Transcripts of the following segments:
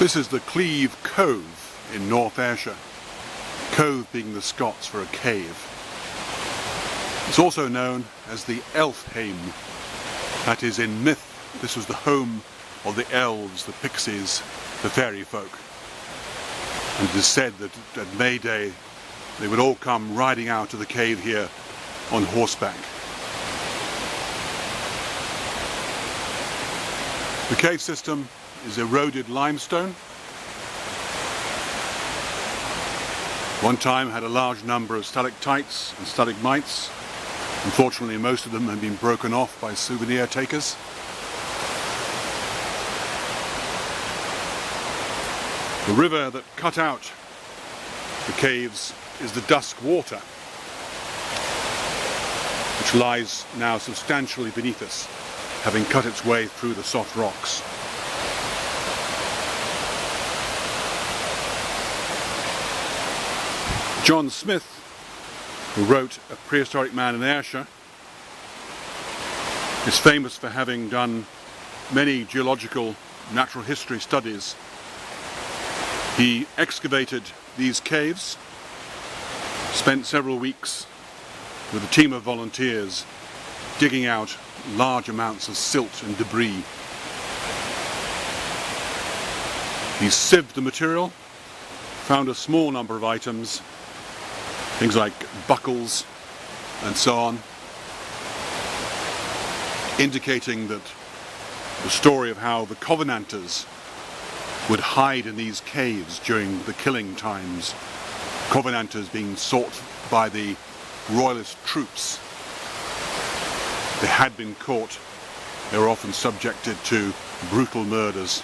This is the Cleeves Cove in North Ayrshire. Cove being the Scots for a cave. It's also known as the Elfhame. That is, in myth, this was the home of the Elves, the Pixies, the fairy folk. And it is said that at May Day they would all come riding out of the cave here on horseback. The cave system is eroded limestone. One time had a large number of stalactites and stalagmites. Unfortunately, most of them have been broken off by souvenir takers. The river that cut out the caves is the Dusk Water, which lies now substantially beneath us, having cut its way through the soft rocks. John Smith, who wrote A Prehistoric Man in Ayrshire, is famous for having done many geological natural history studies. He excavated these caves, spent several weeks with a team of volunteers digging out large amounts of silt and debris. He sieved the material, found a small number of items, things like buckles and so on, indicating that the story of how the Covenanters would hide in these caves during the killing times, Covenanters being sought by the royalist troops. They had been caught, they were often subjected to brutal murders.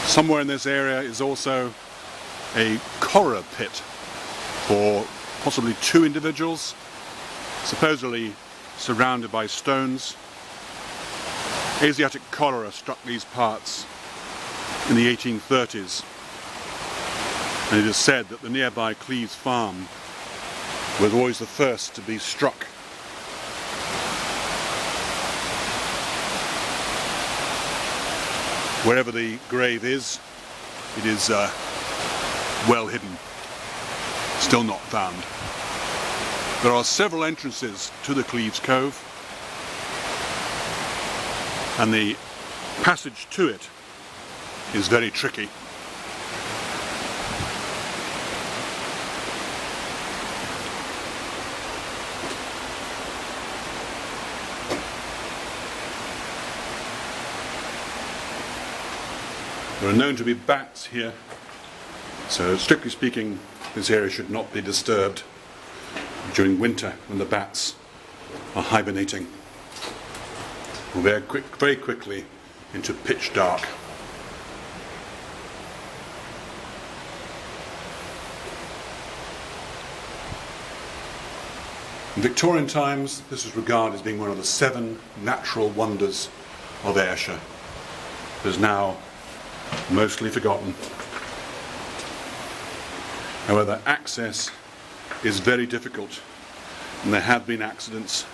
Somewhere in this area is also a cholera pit for possibly two individuals, supposedly surrounded by stones. Asiatic cholera struck these parts in the 1830s, and it is said that the nearby Cleeves farm was always the first to be struck. Wherever the grave is, it is well hidden, still not found. There are several entrances to the Cleeves Cove, and the passage to it is very tricky. There are known to be bats here, so strictly speaking this area should not be disturbed during winter when the bats are hibernating. We'll very quickly into pitch dark. In Victorian times, this was regarded as being one of the 7 natural wonders of Ayrshire. It is now mostly forgotten. However, access is very difficult, and there have been accidents